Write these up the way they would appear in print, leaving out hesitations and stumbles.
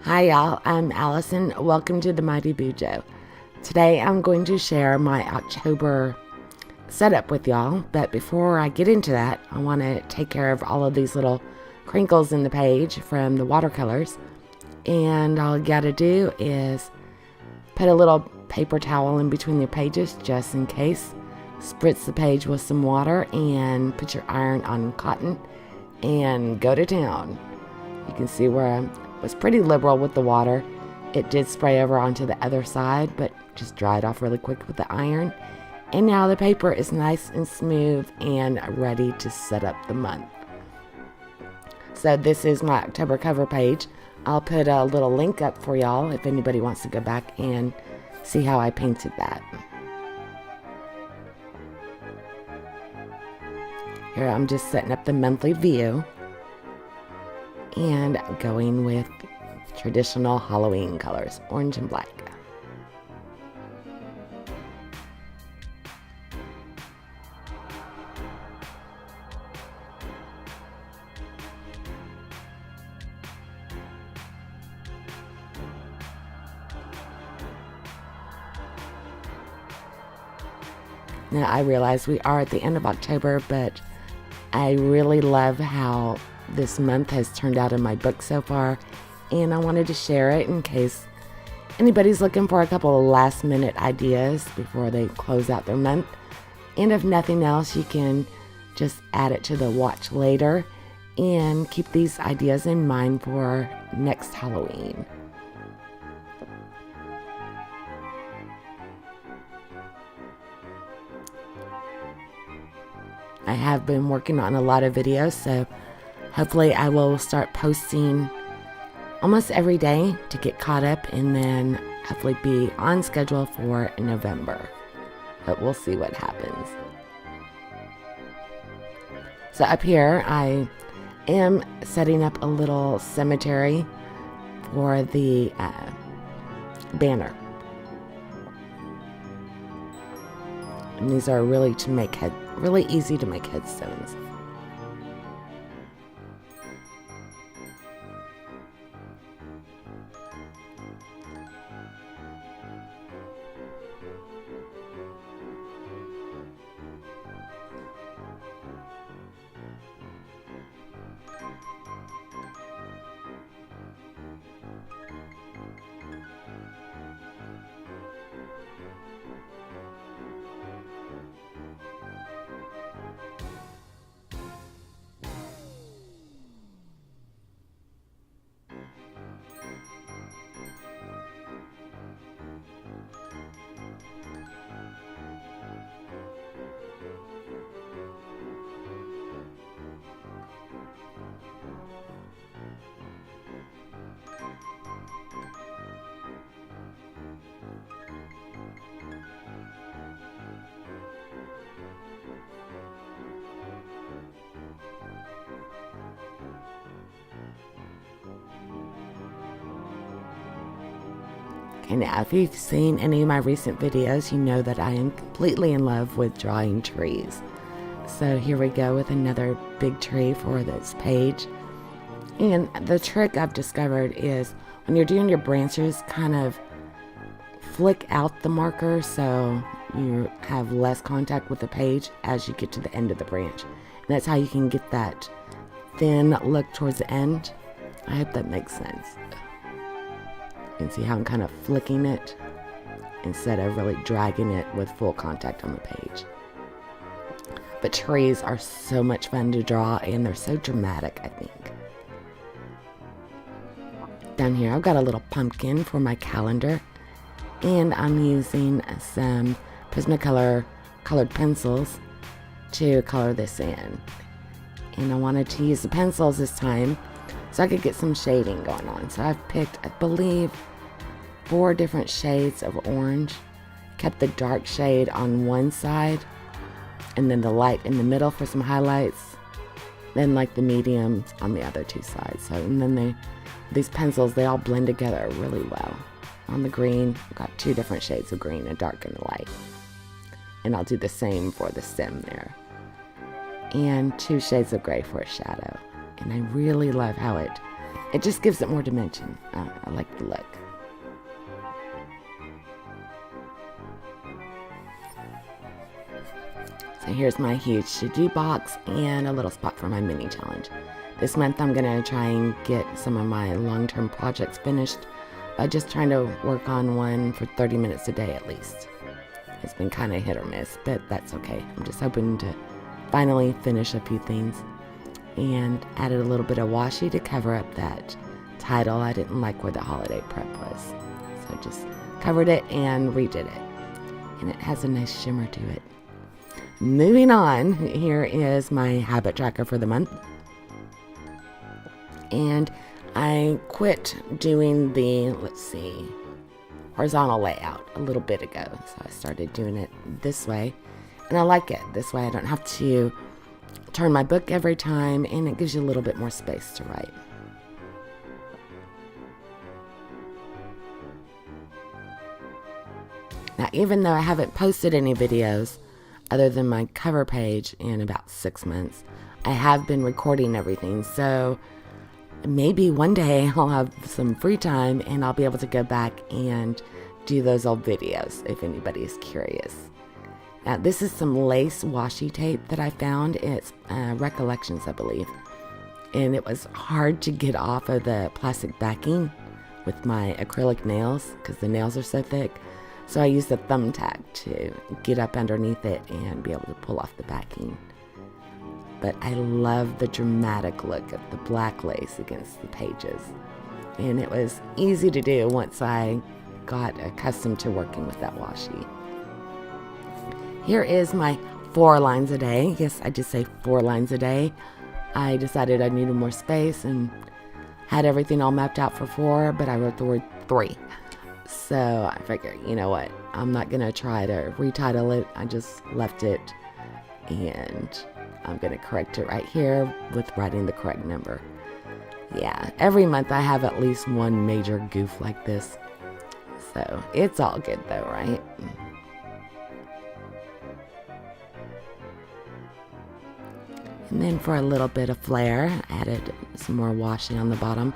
Hi y'all, I'm Allison. Welcome to the Mighty Bujo. Today I'm going to share my October setup with y'all, but before I get into that, I want to take care of all of these little crinkles in the page from the watercolors. And all you gotta do is put a little paper towel in between your pages just in case. Spritz the page with some water and put your iron on cotton and go to town. You can see where I was pretty liberal with the water. It did spray over onto the other side, but just dried off really quick with the iron. And now the paper is nice and smooth and ready to set up the month. So this is my October cover page. I'll put a little link up for y'all if anybody wants to go back and see how I painted that. Here I'm just setting up the monthly view and going with traditional Halloween colors, orange and black. Now I realize we are at the end of October, but I really love how this month has turned out in my book so far, and I wanted to share it in case anybody's looking for a couple of last minute ideas before they close out their month. And if nothing else, you can just add it to the watch later and keep these ideas in mind for next Halloween. I have been working on a lot of videos, so hopefully I will start posting almost every day to get caught up and then hopefully be on schedule for November. But we'll see what happens. So up here I am setting up a little cemetery for the banner. And these are really easy to make headstones. And if you've seen any of my recent videos, you know that I am completely in love with drawing trees. So here we go with another big tree for this page. And the trick I've discovered is when you're doing your branches, kind of flick out the marker so you have less contact with the page as you get to the end of the branch. And that's how you can get that thin look towards the end. I hope that makes sense. You can see how I'm kind of flicking it instead of really dragging it with full contact on the page. But trees are so much fun to draw and they're so dramatic, I think. Down here I've got a little pumpkin for my calendar, and I'm using some Prismacolor colored pencils to color this in. And I wanted to use the pencils this time so I could get some shading going on. So I've picked, I believe, 4 different shades of orange. Kept the dark shade on one side, and then the light in the middle for some highlights. Then like the medium on the other 2 sides. So, and then these pencils, they all blend together really well. On the green, I've got 2 different shades of green, a dark and a light. And I'll do the same for the stem there. And 2 shades of gray for a shadow. And I really love how it It just gives it more dimension. I like the look. So here's my huge to-do box and a little spot for my mini challenge. This month I'm going to try and get some of my long-term projects finished by just trying to work on one for 30 minutes a day at least. It's been kind of hit or miss, but that's okay. I'm just hoping to finally finish a few things. And added a little bit of washi to cover up that title. I didn't like where the holiday prep was. So I just covered it and redid it. And it has a nice shimmer to it. Moving on, here is my habit tracker for the month. And I quit doing the, horizontal layout a little bit ago. So I started doing it this way. And I like it. This way I don't have to turn my book every time, and it gives you a little bit more space to write. Now, even though I haven't posted any videos other than my cover page in about 6 months, I have been recording everything, so maybe one day I'll have some free time and I'll be able to go back and do those old videos if anybody is curious. Now, this is some lace washi tape that I found. It's Recollections, I believe. And it was hard to get off of the plastic backing with my acrylic nails because the nails are so thick. So I used a thumbtack to get up underneath it and be able to pull off the backing. But I love the dramatic look of the black lace against the pages. And it was easy to do once I got accustomed to working with that washi. Here is my 4 lines a day. Yes, I just say 4 lines a day. I decided I needed more space and had everything all mapped out for 4, but I wrote the word 3. So I figured, you know what? I'm not going to try to retitle it. I just left it, and I'm going to correct it right here with writing the correct number. Yeah, every month I have at least one major goof like this. So it's all good though, right? And then for a little bit of flair, I added some more washi on the bottom.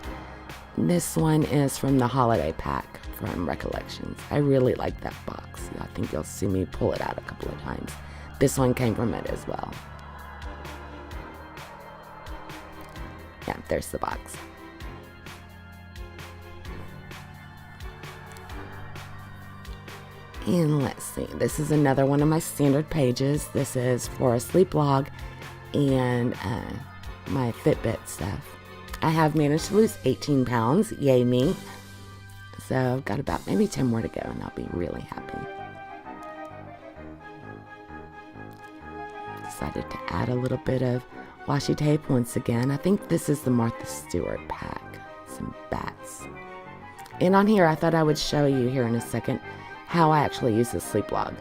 This one is from the holiday pack from Recollections. I really like that box. I think you'll see me pull it out a couple of times. This one came from it as well. Yeah, there's the box. And let's see, this is another one of my standard pages. This is for a sleep log and my Fitbit stuff. I have managed to lose 18 pounds, yay me. So I've got about maybe 10 more to go and I'll be really happy. Decided to add a little bit of washi tape once again. I think this is the Martha Stewart pack. Some bats. And on here I thought I would show you here in a second how I actually use the sleep log.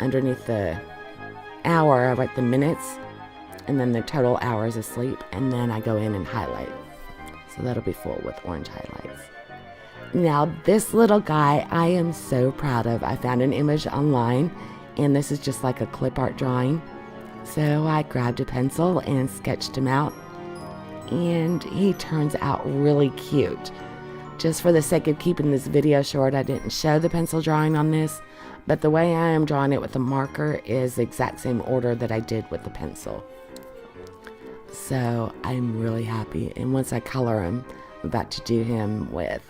Underneath the hour I write the minutes and then the total hours of sleep, and then I go in and highlight. So that'll be full with orange highlights. Now this little guy I am so proud of. I found an image online and this is just like a clip art drawing. So I grabbed a pencil and sketched him out, and he turns out really cute. Just for the sake of keeping this video short, I didn't show the pencil drawing on this, but the way I am drawing it with the marker is the exact same order that I did with the pencil. So I'm really happy, and once I color him, I'm about to do him with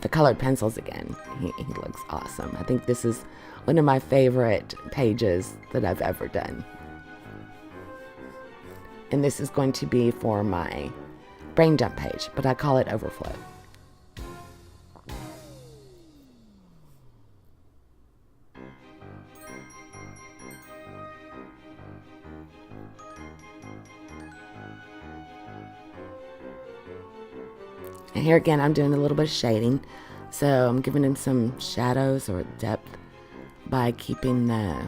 the colored pencils again. He looks awesome. I think this is one of my favorite pages that I've ever done. And this is going to be for my brain dump page, but I call it Overflow. And here again, I'm doing a little bit of shading. So I'm giving him some shadows or depth by keeping the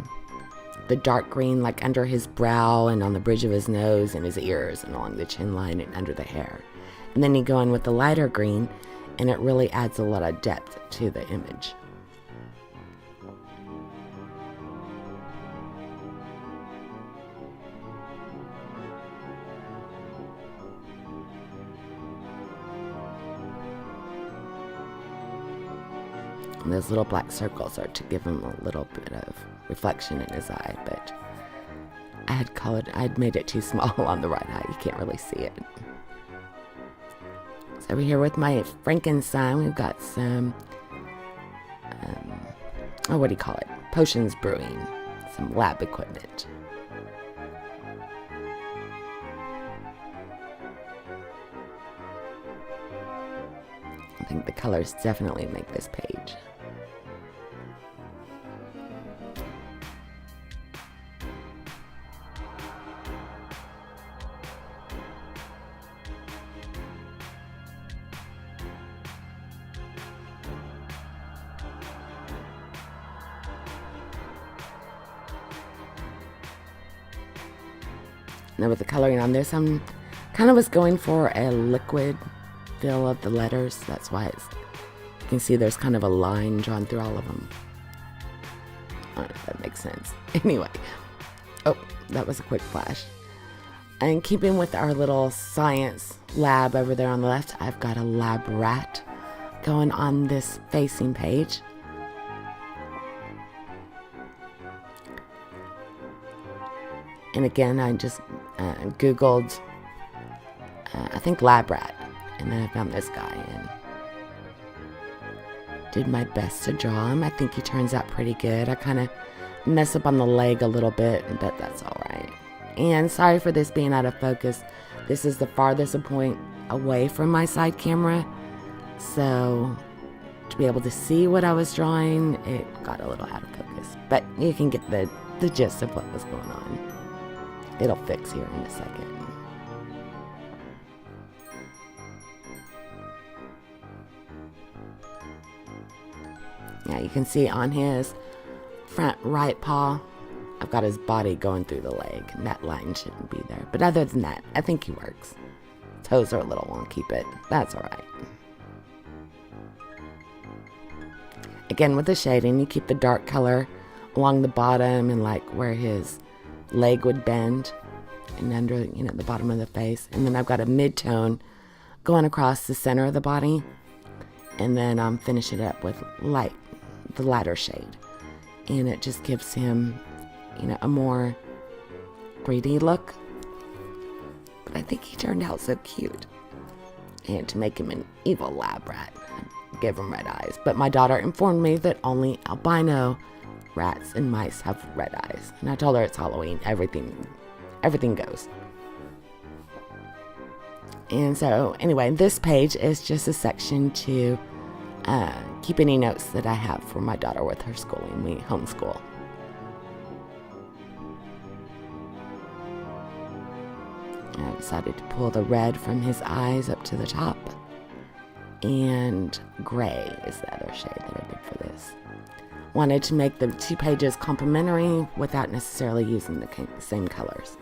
dark green like under his brow and on the bridge of his nose and his ears and along the chin line and under the hair. And then you go in with the lighter green and it really adds a lot of depth to the image. And those little black circles are to give him a little bit of reflection in his eye, but I'd made it too small on the right eye. You can't really see it. So over here with my Frankenstein, we've got some, what do you call it? Potions brewing, some lab equipment. I think the colors definitely make this page. Now with the coloring on this, I'm kind of was going for a liquid feel of the letters. That's why you can see there's kind of a line drawn through all of them. I don't know if that makes sense. Anyway, oh, that was a quick flash. And keeping with our little science lab over there on the left, I've got a lab rat going on this facing page. And again, I just Googled, I think lab rat, and then I found this guy and did my best to draw him. I think he turns out pretty good. I kind of mess up on the leg a little bit, but that's all right. And sorry for this being out of focus. This is the farthest point away from my side camera, so to be able to see what I was drawing, it got a little out of focus. But you can get the gist of what was going on. It'll fix here in a second. Yeah, you can see on his front right paw, I've got his body going through the leg, and that line shouldn't be there. But other than that, I think he works. Toes are a little wonky, but that's all right. Again, with the shading, you keep the dark color along the bottom and like where his leg would bend and under, the bottom of the face. And then I've got a mid-tone going across the center of the body. And then I'm finishing it up with the lighter shade. And it just gives him, a more 3D look. But I think he turned out so cute. And to make him an evil lab rat, I gave him red eyes. But my daughter informed me that only albino rats and mice have red eyes. And I told her it's Halloween. Everything goes. And so, anyway, this page is just a section to keep any notes that I have for my daughter with her schooling. We homeschool. And I decided to pull the red from his eyes up to the top. And gray is the other shade that I did for this. Wanted to make the two pages complementary without necessarily using the same colors.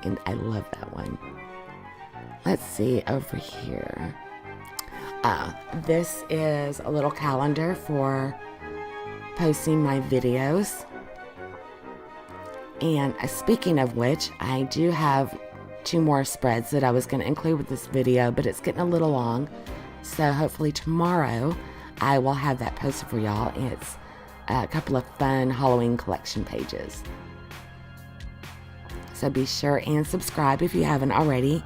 And I love that one. Let's see over here. This is a little calendar for posting my videos. And speaking of which, I do have 2 more spreads that I was going to include with this video, but it's getting a little long. So hopefully tomorrow I will have that posted for y'all. It's a couple of fun Halloween collection pages. So be sure and subscribe if you haven't already,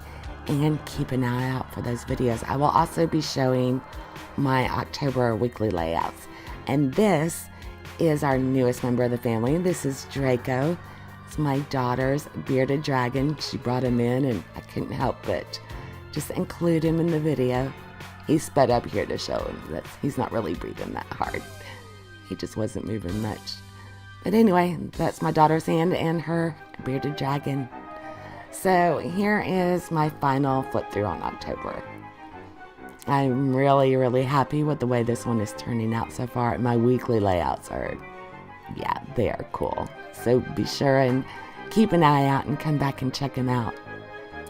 and keep an eye out for those videos. I will also be showing my October weekly layouts. And this is our newest member of the family. This is Draco. It's my daughter's bearded dragon. She brought him in and I couldn't help but just include him in the video. He sped up here to show him that he's not really breathing that hard. He just wasn't moving much. But anyway, that's my daughter's hand and her bearded dragon. So here is my final flip through on October. I'm really, really happy with the way this one is turning out so far. My weekly layouts are, they are cool. So be sure and keep an eye out and come back and check them out.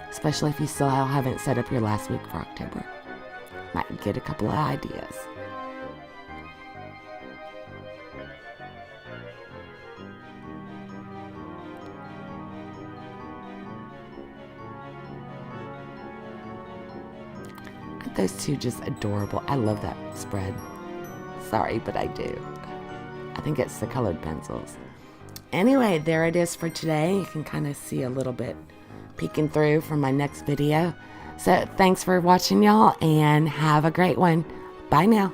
Especially if you still haven't set up your last week for October. Might get a couple of ideas. Those two just adorable. I love that spread. Sorry, but I do. I think it's the colored pencils. Anyway, there it is for today. You can kind of see a little bit peeking through from my next video. So thanks for watching, y'all, and have a great one. Bye now.